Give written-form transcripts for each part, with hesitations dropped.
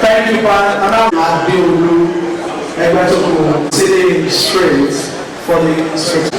Thank you, I've been sitting straight for the instruction.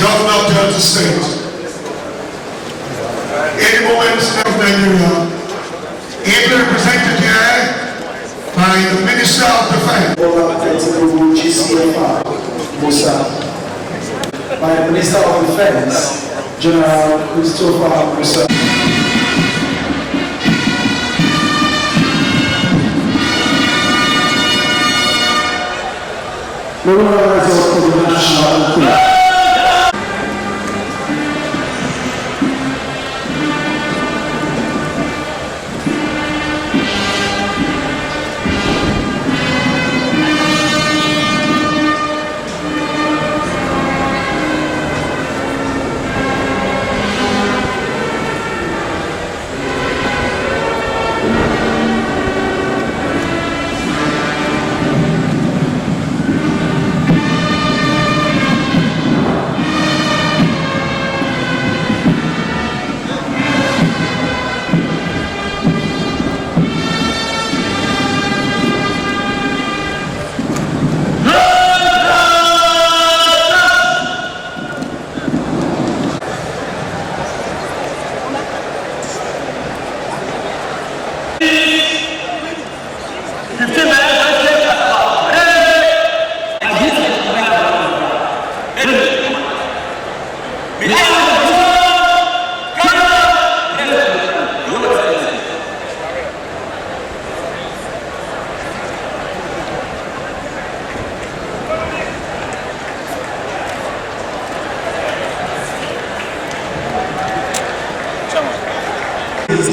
Governor of Delta State, in moments of Nigeria, ably represented here by the Minister of Defense, by the Minister of Defense, General Christopher Musa.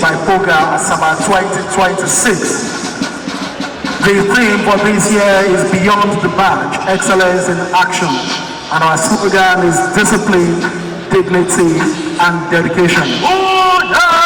My program Summer 2026. The theme for this year is Beyond the Badge, Excellence in Action. And our slogan is Discipline, Dignity, and Dedication. Oh, yeah!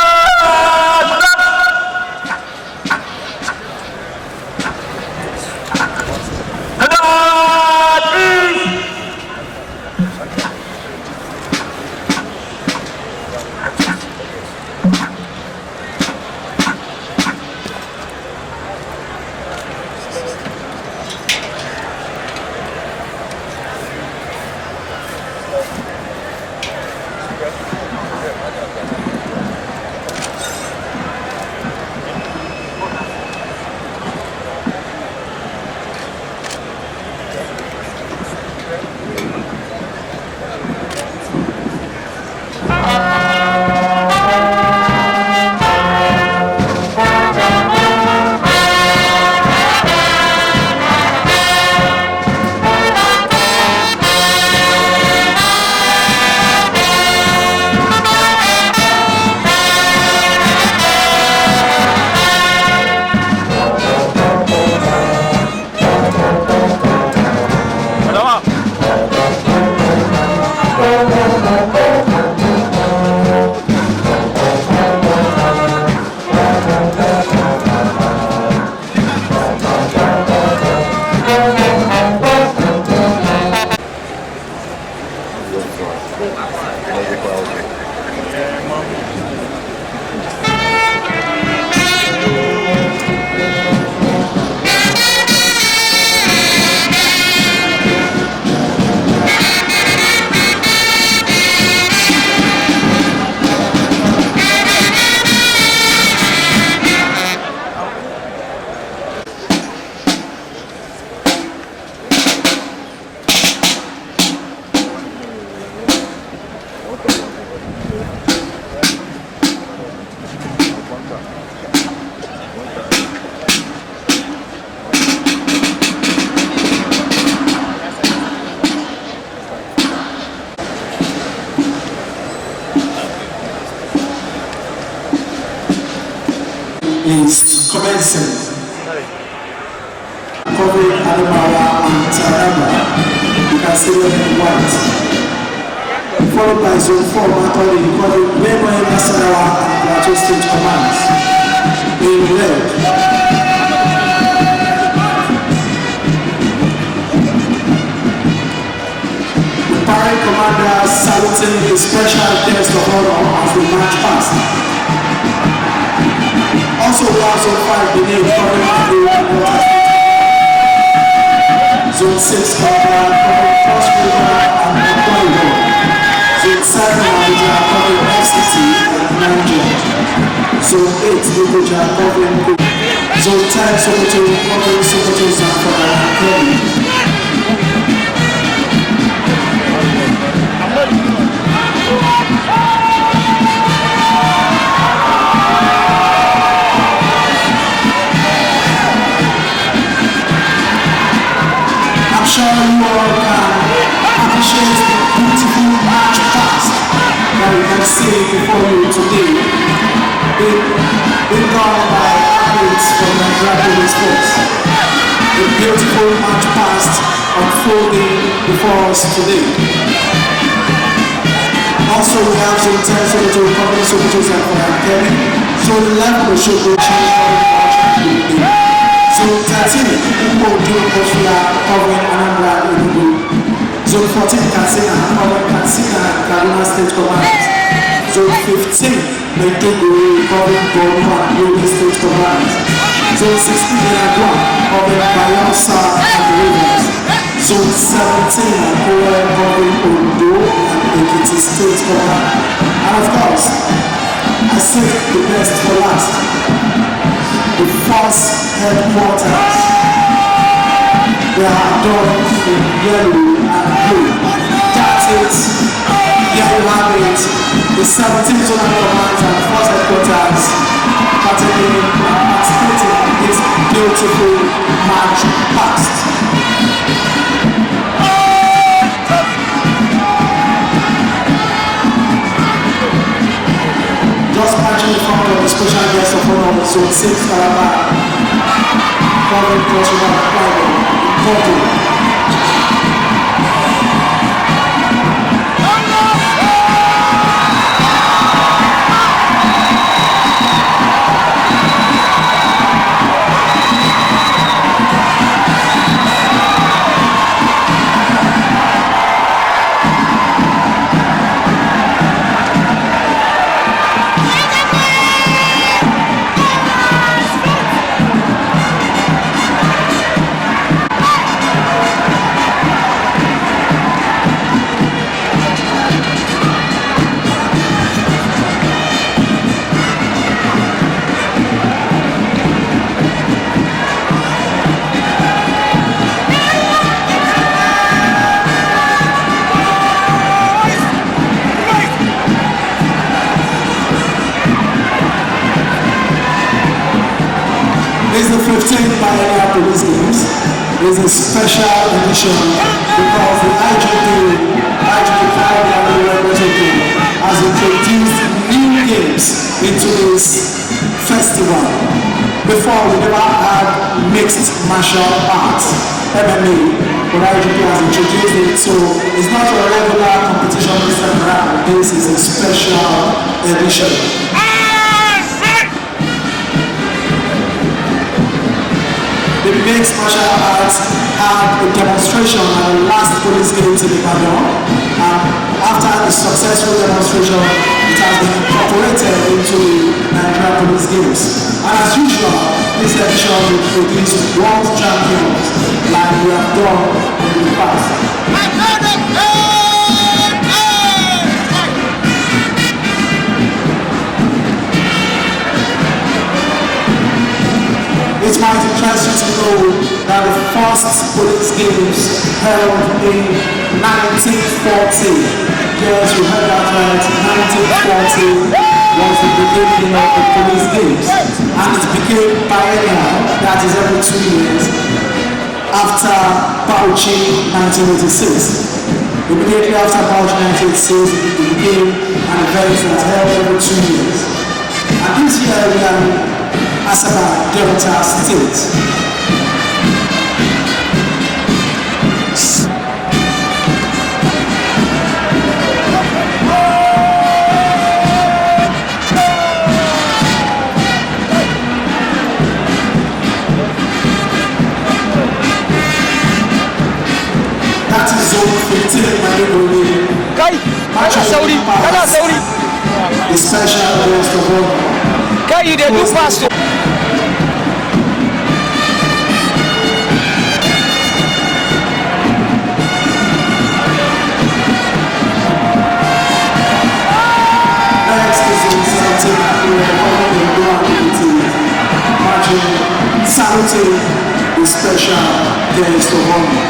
Is commencing. Covering Adamawa and Taraba, you can see them in white. Followed by Zone 4, Matoli, covering Benue, Nasarawa and Plateau State Commands in red. The parade commander saluting the special guest of honor as we march past. Also, we have Zone 5 Biennial covering the water. Zone 6 covering Cross River and Oborevwori. Zone 7 Abuja covering FCT and Niger. Zone 8 Lokoja covering Kogi. Zone 10 Sokoto covering Sokoto, Zamfara and Kebbi. I'm sure you all can appreciate the beautiful march past that we can see before you today. Being done by athletes from the graduate sports. A beautiful march past unfolding before us today. Also, we have Zone 10 Sokoto covering Sokoto, Zamfara and Kebbi. Zone 11 Osogbo covering Zone 13 Igbo Oborevwori covering Anambra and Enugu. Zone 14 Katsina covering Katsina and Kaduna State Commands. Zone 15 Maiduguri covering Borno and Yobe State Commands. Zone 16 Yar'Adua covering Bayelsa and Rivers. Zone 17 Akure covering Ondo and Ekiti State Command. And of course, I saved the best for last. The first headquarters. They are done in yellow and blue. That's it. Here you have it. The 17 zonal commands and first headquarters participating in this beautiful march past. Just marching in front of the special guest of honor, Zone 6 Calabar, covering cultural and climate. This is the 15th Biennial Police Games. This is a special edition because the IGP has introduced new games into this festival. Before, we never had mixed martial arts, MMA, but IGP has introduced it, so it's not a regular competition this time around. This is a special edition. The mixed martial arts had a demonstration at the last police games in Ibadan. After the successful demonstration, it has been incorporated into the Nigerian police games. And as usual, this edition will produce world champions like we have done in the past. It might interest you to know that the first police games held in 1940. Yes, you heard that right. 1940 was the beginning of the police games. And it became biennial, that is every 2 years, after Bauchi 1986. Immediately after Bauchi 1986, it became an event that held every 2 years. And this year we are Asaba, Delta State. That is zone 15, my neighborhood. The special guest of honor. Kai, you did do fast. Saluting the special guest of honor.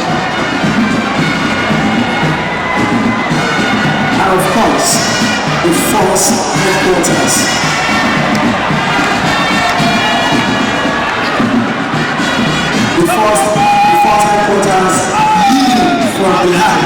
And of course, the force headquarters. The force headquarters leading from behind.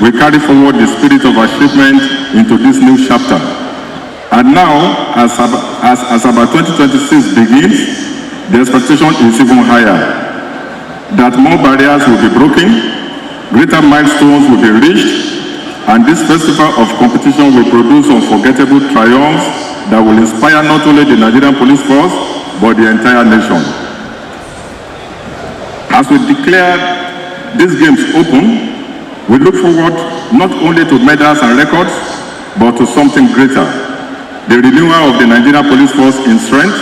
We carry forward the spirit of achievement into this new chapter. And now, as about 2026 begins, the expectation is even higher. That more barriers will be broken, greater milestones will be reached, and this festival of competition will produce unforgettable triumphs that will inspire not only the Nigerian police force, but the entire nation. As we declare these games open, we look forward not only to medals and records, but to something greater, the renewal of the Nigerian police force in strength,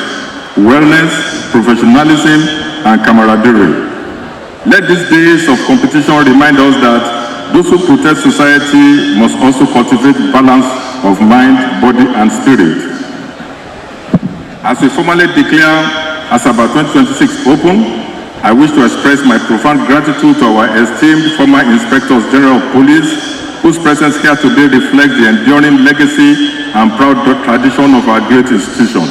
wellness, professionalism, and camaraderie. Let these days of competition remind us that those who protect society must also cultivate balance of mind, body, and spirit. As we formally declare Asaba 2026 open, I wish to express my profound gratitude to our esteemed former Inspectors General of Police, whose presence here today reflects the enduring legacy and proud tradition of our great institution.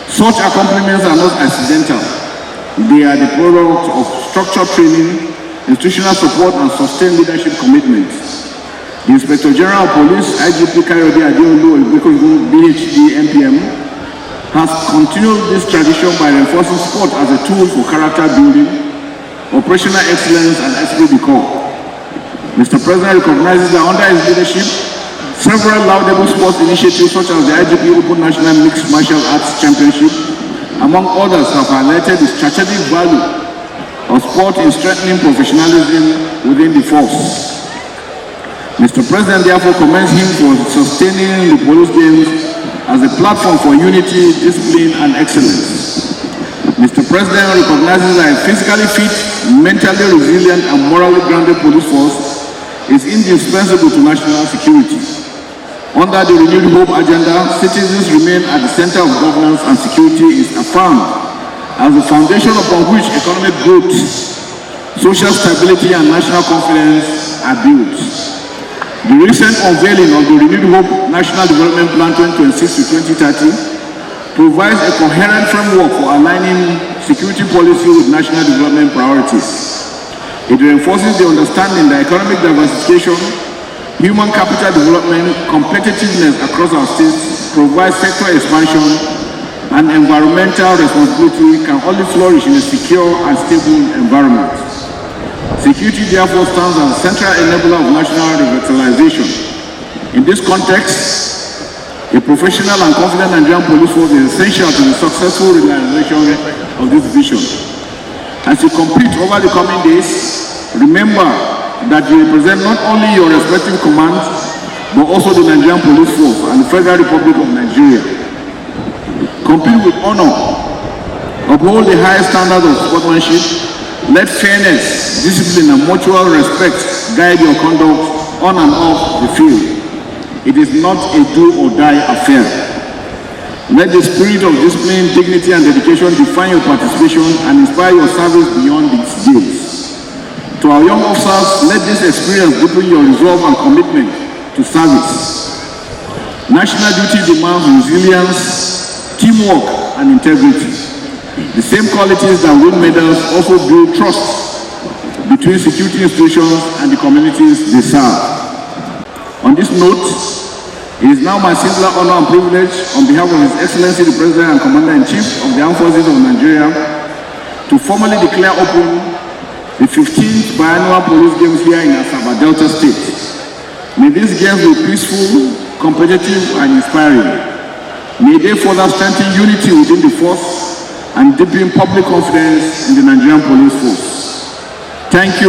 Such accomplishments are not accidental. They are the product of structured training, institutional support, and sustained leadership commitments. The Inspector General of Police, IGP Kayode Adeolu, BHD, MPM, has continued this tradition by reinforcing sport as a tool for character building, operational excellence, and esprit de corps. Mr. President recognizes that under his leadership, several laudable sports initiatives such as the IGP Open National Mixed Martial Arts Championship, among others, have highlighted the strategic value of sport in strengthening professionalism within the force. Mr. President therefore commends him for sustaining the police games as a platform for unity, discipline, and excellence. Mr. President recognizes that a physically fit, mentally resilient, and morally grounded police force is indispensable to national security. Under the renewed hope agenda, citizens remain at the center of governance, and security is affirmed as the foundation upon which economic growth, social stability, and national confidence are built. The recent unveiling of the renewed hope National Development Plan 2026 to 2030 provides a coherent framework for aligning security policy with national development priorities. It reinforces the understanding that economic diversification, human capital development, competitiveness across our states, provides sector expansion, and environmental responsibility can only flourish in a secure and stable environment. Security therefore stands as a central enabler of national revitalization. In this context, a professional and confident Nigerian police force is essential to the successful realization of this vision. As you compete over the coming days, remember that you represent not only your respective commands, but also the Nigerian Police Force and the Federal Republic of Nigeria. Compete with honor, uphold the highest standards of sportsmanship, let fairness, discipline, and mutual respect guide your conduct on and off the field. It is not a do-or-die affair. Let the spirit of discipline, dignity, and dedication define your participation and inspire your service beyond its days. To our young officers, let this experience deepen your resolve and commitment to service. National duty demands resilience, teamwork, and integrity. The same qualities that win medals also build trust between security institutions and the communities they serve. On this note, it is now my singular honor and privilege, on behalf of His Excellency the President and Commander-in-Chief of the Armed Forces of Nigeria, to formally declare open the 15th Biennial Police Games here in Asaba Delta State. May these games be peaceful, competitive, and inspiring. May they further strengthen unity within the force and deepen public confidence in the Nigerian Police Force. Thank you.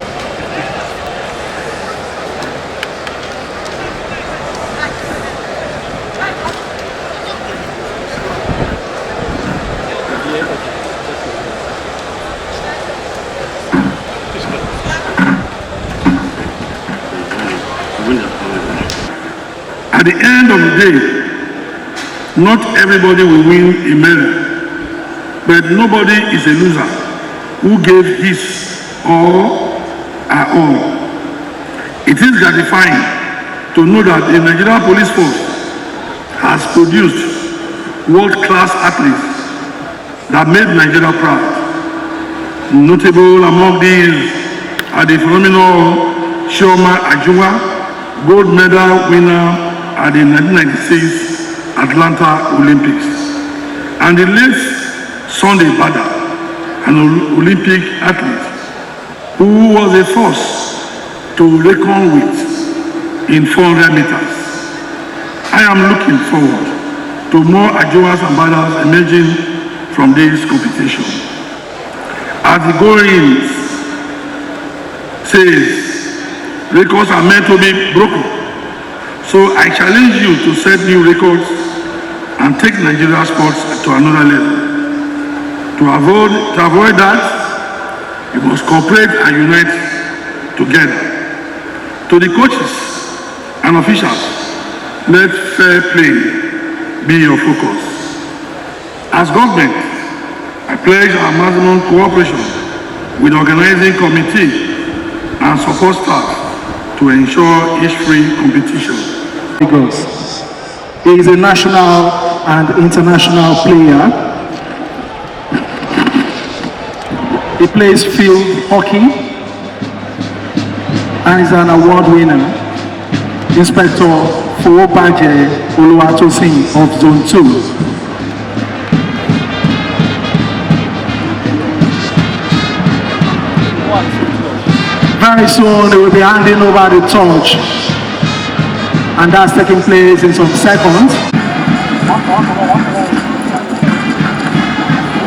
At the end of the day, not everybody will win a medal, but nobody is a loser who gave his or her all. It is gratifying to know that the Nigerian Police Force has produced world-class athletes that made Nigeria proud. Notable among these are the phenomenal Chioma Ajunwa, gold medal winner at the 1996 Atlanta Olympics, and the late Sunday Bada, an Olympic athlete who was a force to reckon with in 400 meters. I am looking forward to more Ajoas and battles emerging from this competition. As the going says, records are meant to be broken. So I challenge you to set new records and take Nigeria sports to another level. To avoid that, you must cooperate and unite together. To the coaches and officials, let fair play be your focus. As government, I pledge our maximum cooperation with the organizing committee and support staff to ensure each free competition. He is a national and international player. He plays field hockey and is an award winner. Inspector Fowobaje Oluwatosin of Zone 2. Very soon they will be handing over the torch, and that's taking place in some seconds.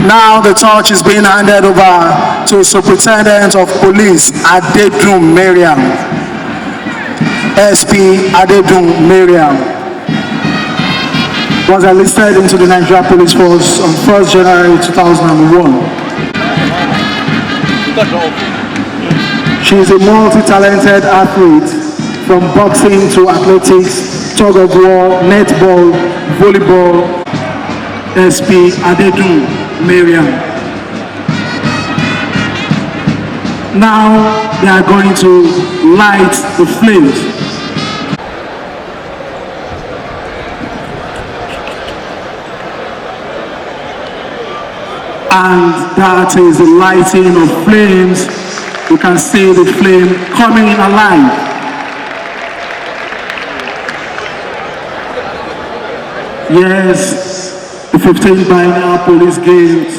Now the torch is being handed over to Superintendent of Police Adedun Mariam, SP Adedun Mariam. Was enlisted into the Nigeria Police Force on 1st January 2001. She is a multi-talented athlete, from boxing to athletics, tug of war, netball, volleyball. SP Adedun Mariam. Now they are going to light the flames. And that is the lighting of flames. You can see the flame coming alive. Yes, the 15th Biennial Police Games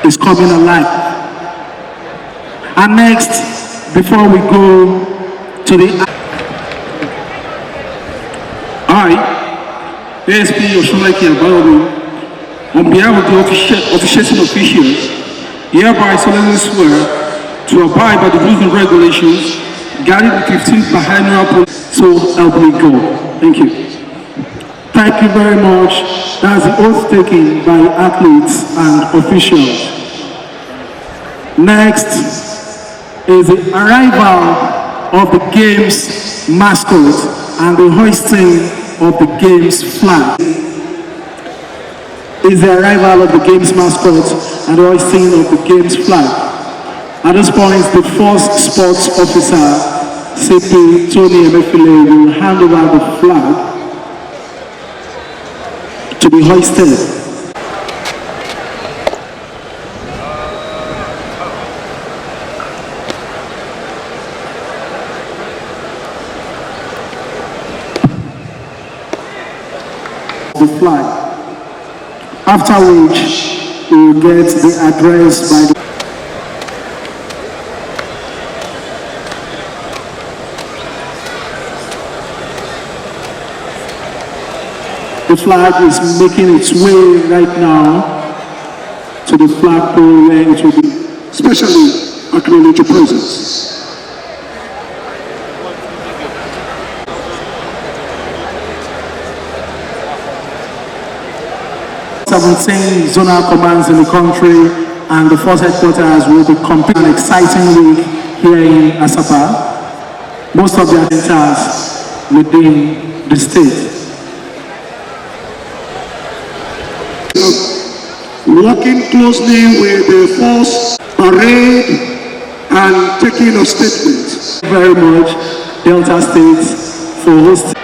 is coming alive. And next, before we go to the... I, ASP Yoshulaki Abayomi, on behalf of the officiating officials, hereby solemnly swear to abide by the rules and regulations guiding the 15th Biennial Police. So help me God. Thank you. Thank you very much. That's the oath taken by athletes and officials. Next is the arrival of the game's mascot and the hoisting of the game's flag. Is the arrival of the game's mascot and the hoisting of the game's flag. At this point, the first sports officer, CP Tony Emefile, will hand over the flag to be hoisted. The flag. After which, we will get the address by the flag is making its way right now to the flagpole where it will be specially acknowledge your presence. Seventeen zonal commands in the country and the force headquarters will be competing an exciting week here in Asaba. Most of their centers within the state. Working closely with the force parade and taking of statements. Very much Delta State for hosting.